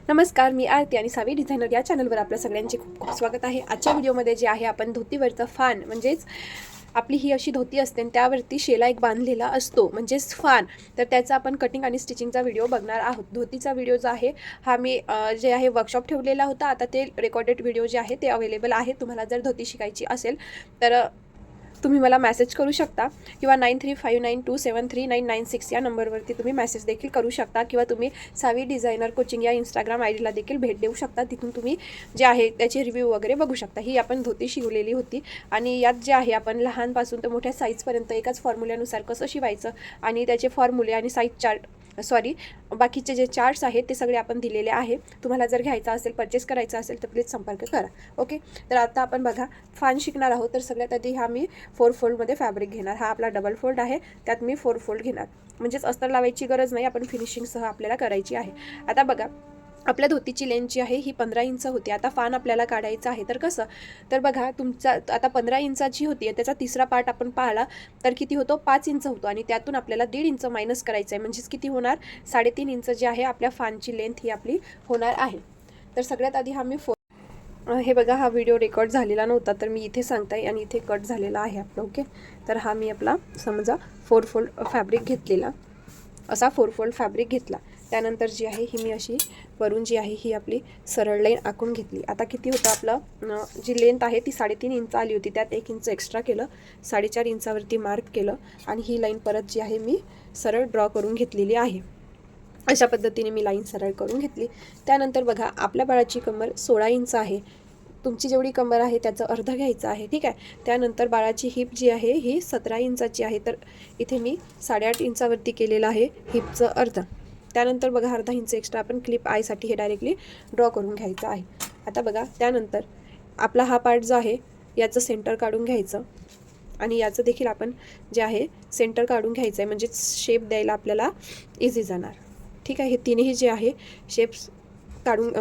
नमस्कार, मी आरती आणि सावी डिझायनर या चॅनलवर आपल्या सगळ्यांचे खूप खूप स्वागत आहे. आजच्या व्हिडिओमध्ये जे आहे आपण धोतीवरचं फान म्हणजेच आपली ही अशी धोती असते आणि त्यावरती शेला एक बांधलेला असतो म्हणजेच फान, तर त्याचा आपण कटिंग आणि स्टिचिंगचा व्हिडिओ बघणार आहोत. धोतीचा व्हिडिओ जो आहे हा मी जे आहे वर्कशॉप ठेवलेला होता. आता ते रेकॉर्डेड व्हिडिओ जे आहे ते अवेलेबल आहे. तुम्हाला जर धोती शिकायची असेल तर तुम्ही मला मेसेज करू शकता किंवा 9359273996 या नंबरवरती तुम्ही मेसेज देखील करू शकता किंवा तुम्ही सावी डिझायनर कोचिंग या इंस्टाग्राम आयडीला देखील भेट देऊ शकता. तिथून तुम्ही जे आहे त्याचे रिव्ह्यू वगैरे बघू शकता. ही आपण धोती शिवलेली होती आणि यात जे आहे आपण लहानपासून तर मोठ्या साईजपर्यंत एकाच फॉर्म्युल्यानुसार कसं शिवायचं आणि त्याचे फॉर्म्युले आणि साईज चार्ट बाकीचे जे चार्ट्स आहेत ते सगळे आपण दिलेले आहे. तुम्हाला जर घ्यायचा असेल, परचेस करायचा असेल तर प्लीज संपर्क करा. ओके, तर आता आपण बघा फान शिकणार आहोत. तर सगळ्यात आधी हा मी 4 फोल्डमध्ये फॅब्रिक घेणार. हा आपला डबल फोल्ड आहे, त्यात मी 4 फोल्ड घेणार. म्हणजेच अस्तर लावायची गरज नाही, आपण फिनिशिंगसह आपल्याला करायची आहे. आता बघा आपल्या धोतीची लेंथ जी आहे ही 15 इंच होती. आता फान आपल्याला काढायचं आहे तर कसं, तर बघा तुमचा आता 15 इंचाची होती त्याचा तिसरा पार्ट आपण पाहिला तर किती होतो, 5 इंच होतो आणि त्यातून आपल्याला 1.5 इंच मायनस करायचं आहे. म्हणजेच किती होणार, 3.5 इंच जी आहे आपल्या फानची लेंथ ही आपली होणार आहे. तर सगळ्यात आधी हा मी हे बघा, हा व्हिडिओ रेकॉर्ड झालेला नव्हता तर मी इथे सांगताय आणि इथे कट झालेला आहे आपलं. ओके, तर हा मी आपला समजा 4 फोल्ड फॅब्रिक घेतलेला, असा 4 फोल्ड फॅब्रिक घेतला. त्यानंतर जी आहे ही मी अशी वरून जी आहे ही आपली सरळ लाईन आखून घेतली. आता किती होतं आपलं, जी लेंथ आहे ती 3.5 इंच आली होती, त्यात 1 इंच एक्स्ट्रा केलं, 4.5 इंचावरती मार्क केलं आणि ही लाईन परत जी आहे मी सरळ ड्रॉ करून घेतलेली आहे. अशा पद्धतीने मी लाईन सरळ करून घेतली. त्यानंतर बघा आपल्या बाळाची कमर 16 इंच आहे. तुमची जेवढी कमर आहे त्याचं अर्ध घ्यायचं आहे. ठीक आहे. त्यानंतर बाळाची हिप जी आहे ही 17 इंचाची आहे, तर इथे मी 8.5 इंचावरती केलेलं आहे हिपचं अर्ध. त्यानंतर बघा अर्धा इंच एक्स्ट्रा आपण क्लिप आयसाठी हे डायरेक्टली ड्रॉ करून घ्यायचं आहे. आता बघा त्यानंतर आपला हा पार्ट जो आहे याचं सेंटर काढून घ्यायचं आणि याचं देखील आपण जे आहे सेंटर काढून घ्यायचं आहे, म्हणजे शेप द्यायला आपल्याला इझी जाणार. ठीक आहे. हे तिन्ही जे आहे शेप्स काढून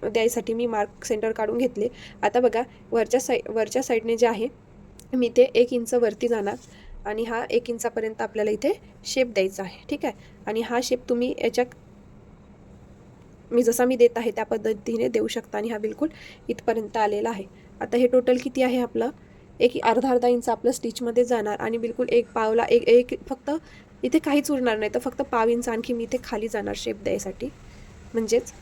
द्यायसाठी मी मार्क सेंटर काढून घेतले. आता बघा वरच्या साईडने जे आहे मी ते 1 इंच वरती जाणार आणि हा 1 इंचापर्यंत आपल्याला इथे शेप द्यायचा आहे. ठीक आहे. आणि हा शेप तुम्ही याच्यात मी जसा मी देत आहे त्या पद्धतीने देऊ शकता आणि हा बिलकुल इथपर्यंत आलेला आहे. आता हे टोटल किती आहे आपलं, एक अर्धा इंच आपलं स्टिचमध्ये जाणार आणि बिलकुल एक पावला एक फक्त इथे काहीच उरणार नाही, तर फक्त पाव इंच आणखी मी इथे खाली जाणार शेप द्यायसाठी. म्हणजेच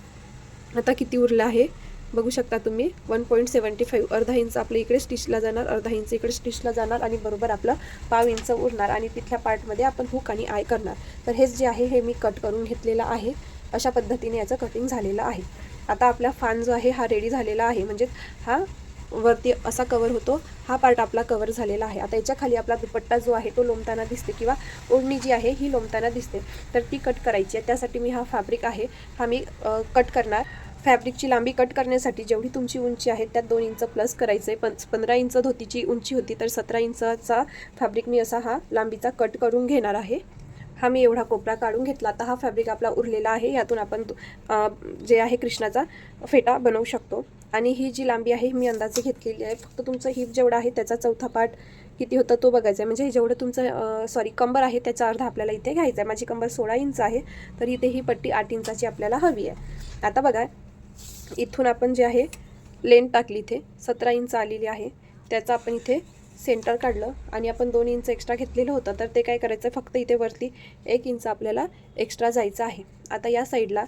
आता किती उरलं आहे बघू शकता तुम्ही, 1.75 अर्धा इंच आपल्या इकडे स्टिचला जाणार, अर्धा इंच इकडे स्टिचला जाणार आणि बरोबर आपलं पाव इंच उरणार आणि तिथल्या पार्टमध्ये आपण हुक आणि आय करणार. तर हेच जे आहे हे मी कट करून घेतलेलं आहे. अशा पद्धतीने याचं कटिंग झालेलं आहे. आता आपला फान जो आहे हा रेडी झालेला आहे, म्हणजे हा वरती असा कवर होतो, हा पार्ट आपला कवर झालेला आहे. आता याच्या खाली आपला दुपट्टा जो आहे तो लोंबताना दिसते किंवा ओढणी जी आहे ही लोंबताना दिसते, तर ती कट करायची आहे. त्यासाठी मी हा फॅब्रिक आहे हा मी कट करणार. फॅब्रिकची लांबी कट करण्यासाठी जेवढी तुमची उंची आहे त्यात 2 इंच प्लस करायचं आहे. 15 इंच धोतीची उंची होती, तर 17 इंचाचा फॅब्रिक मी असा हा लांबीचा कट करून घेणार आहे. हा मी एवढा कोपरा काढून घेतला. आता हा फॅब्रिक आपला उरलेला आहे, यातून आपण जे आहे कृष्णाचा फेटा बनवू शकतो. आणि ही जी लांबी आहे मी अंदाजे घेतलेली आहे. फक्त तुमचं हिप जेवढा आहे त्याचा चौथा पार्ट किती होतं तो बघायचा आहे. म्हणजे जेवढं तुमचं कंबर आहे त्याचा अर्धा आपल्याला इथे घ्यायचा आहे. माझी कंबर 16 इंच आहे, तर इथे ही पट्टी 8 इंचाची आपल्याला हवी आहे. आता बघा इथून आपण जे आहे लेंथ टाकली, इथे 17 इंच आलेली आहे, त्याचा आपण इथे सेंटर काढलं आणि आपण 2 इंच एक्स्ट्रा घेतलेलं होतं, तर ते काय करायचं आहे, फक्त इथे वरती 1 इंच आपल्याला एक्स्ट्रा जायचं आहे. आता या साईडला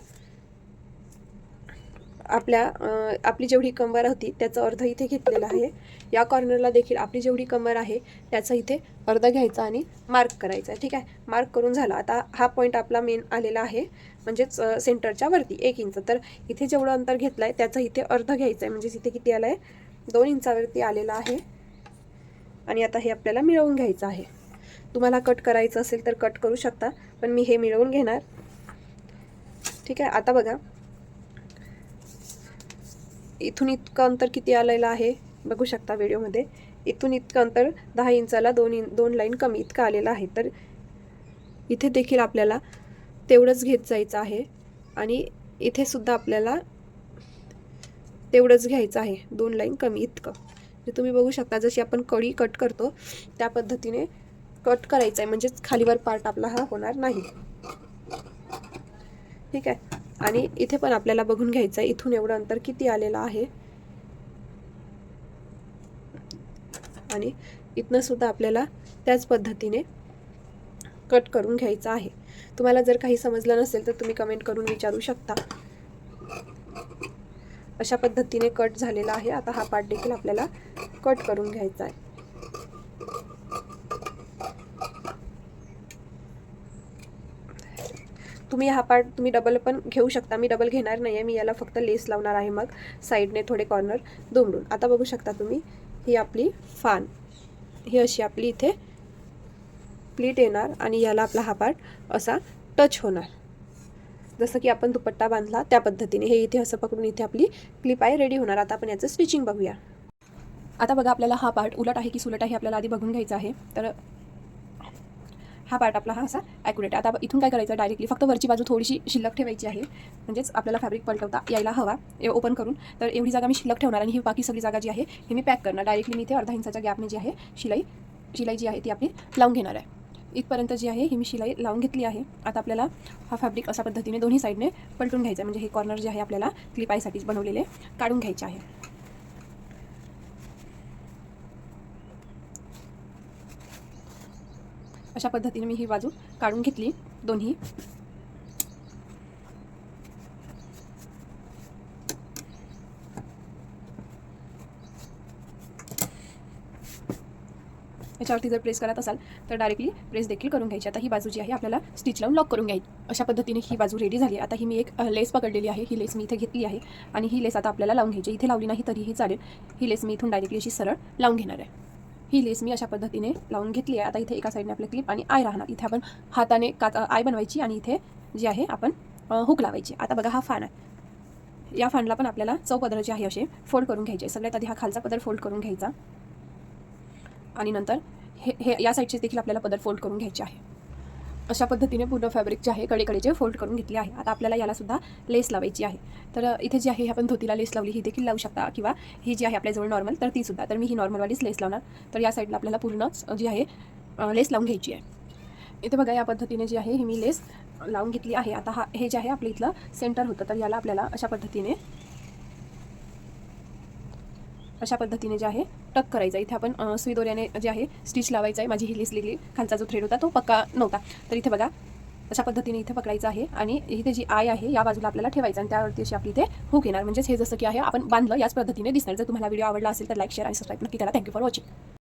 आपली जेवढी कंबर होती त्याचं अर्ध इथे घेतलेलं आहे. या कॉर्नरला देखील आपली जेवढी कंबर आहे त्याचं इथे अर्ध घ्यायचं आणि मार्क करायचं आहे. ठीक आहे. मार्क करून झाला. आता हा पॉईंट आपला मेन आलेला आहे, म्हणजेच सेंटरच्या वरती 1 इंच. तर इथे जेवढं अंतर घेतलं आहे त्याचं इथे अर्ध घ्यायचं आहे, म्हणजेच इथे किती आलं आहे, 2 इंचावरती आलेला आहे. आणि आता हे आपल्याला मिळवून घ्यायचं आहे. तुम्हाला कट करायचं असेल तर कट करू शकता, पण मी हे मिळवून घेणार. ठीक आहे. आता बघा इथून इतकं अंतर किती आलेलं आहे बघू शकता व्हिडिओमध्ये. इथून इतकं अंतर 10 इंचाला 2 लाईन कमी इतकं आलेलं आहे. तर इथे देखील आपल्याला तेवढंच घेत जायचं आहे आणि इथे सुद्धा आपल्याला तेवढंच घ्यायचं आहे, 2 लाईन कमी इतकं. जे तुम्ही बघू शकता जशी आपण कडी कट करतो त्या पद्धतीने कट करायचं आहे, म्हणजेच खालीवर पार्ट आपला हा होणार नाही. ठीक आहे. आणि इथे पण आपल्याला बघून घ्यायचं आहे इथून एवढं अंतर किती आलेलं आहे, आणि इथनं सुद्धा आपल्याला त्याच पद्धतीने कट करून घ्यायचं आहे. तुम्हाला जर काही समजलं नसेल तर तुम्ही कमेंट करून विचारू शकता. अशा पद्धतीने कट झालेला आहे. आता हा पार्ट देखील आपल्याला कट करून घ्यायचा आहे. तुम्ही हा पार्ट तुम्ही डबल पण घेऊ शकता. मी डबल घेणार नाही आहे, मी याला फक्त लेस लावणार आहे मग साईडने थोडे कॉर्नर दुमडून. आता बघू शकता तुम्ही, ही आपली फान, ही अशी आपली इथे प्लीट येणार आणि याला आपला हा पार्ट असा टच होणार, जसं की आपण दुपट्टा बांधला त्या पद्धतीने. हे इथे असं पकडून इथे आपली क्लिप आहे रेडी होणार. आता आपण याचं स्टिचिंग बघूया. आता बघा आपल्याला हा पार्ट उलट आहे की सुलट आहे आपल्याला आधी बघून घ्यायचा आहे. तर हा पार्ट आपला हा असा ॲक्युरेट. आता इथून काय करायचं, डायरेक्टली फक्त वरची बाजू थोडीशी शिल्लक ठेवायची आहे, म्हणजेच आपल्याला फॅब्रिक पलटवता यायला हवा ओपन करून. तर एवढी जागा मी शिल्लक ठेवणार आणि ही बाकी सगळी जागा जी आहे ही मी पॅक करणार. डायरेक्टली मी इथे अर्धा इंचाच्या गॅपने जी आहे शिलाई जी आहे ती आपली लावून घेणार आहे. इथपर्यंत जी आहे ही मी शिलाई लावून घेतली आहे. आता आपल्याला हा फॅब्रिक अशा पद्धतीने दोन्ही साईडने पलटून घ्यायचा आहे, म्हणजे हे कॉर्नर जे आहे आपल्याला क्लिप आयसाठीच बनवलेले काढून घ्यायचे आहे. अशा पद्धतीने मी ही बाजू काढून घेतली दोन्ही. याच्यावरती जर प्रेस करत असाल तर डायरेक्टली प्रेस देखील करून घ्यायची. आता ही बाजू जी आहे आपल्याला स्टिच लावून लॉक करून घ्यायची. अशा पद्धतीने ही बाजू रेडी झाली. आता ही मी एक लेस पकडलेली आहे, ही लेस मी इथे घेतली आहे आणि ही लेस आता आपल्याला लावून घ्यायची. इथे लावली नाही तरीही चालेल, ही लेस मी इथून डायरेक्टली अशी सरळ लावून घेणार आहे. ही लेस मी अशा पद्धतीने लावून घेतली आहे. आता इथे एका साईडने आपले क्लिप आणि आय राहणार. इथे आपण हाताने आय बनवायची आणि इथे जी आहे आपण हुक लावायची. आता बघा हा फान आहे, या फानला पण आपल्याला चौपदर जे आहे असे फोल्ड करून घ्यायचे. सगळ्यात आधी हा खालचा पदर फोल्ड करून घ्यायचा आणि नंतर हे या साईडचे देखील आपल्याला पदर फोल्ड करून घ्यायचे आहे. अशा पद्धतीने पूर्ण फॅब्रिक जे आहे कडेकडेचे फोल्ड करून घेतले आहे. आता आपल्याला याला सुद्धा लेस लावायची आहे. तर इथे जी आहे आपण धोतीला लेस लावली ही देखील लावू शकता, किंवा ही जी आहे आपल्याजवळ नॉर्मल तर ती सुद्धा. तर मी ही नॉर्मलवालीच लेस लावणार. तर या साईडला आपल्याला पूर्णच जी आहे लेस लावून घ्यायची आहे. इथे बघा या पद्धतीने जी आहे ही मी लेस लावून घेतली आहे. आता हे जे आहे आपलं इथलं सेंटर होतं, तर याला आपल्याला अशा पद्धतीने जे आहे टक करायचं. इथे आपण सुई दोऱ्याने जे आहे स्टिच लावायचं आहे. माझी ही लेस लिहिली, खालचा जो थ्रेड होता तो पक्का नव्हता, तर इथे बघा अशा पद्धतीने इथे पकडायचं आहे आणि इथे जी आय आहे या बाजूला आपल्याला ठेवायचं आणि त्यावरती अशी आपली इथे हुक येणार. म्हणजेच हे जसं की आहे आपण बांधलं याच पद्धतीने दिसणार. जर तुम्हाला व्हिडिओ आवडला असेल तर लाईक, शेअर आणि सबस्क्राईब नक्की करा. Thank you for watching.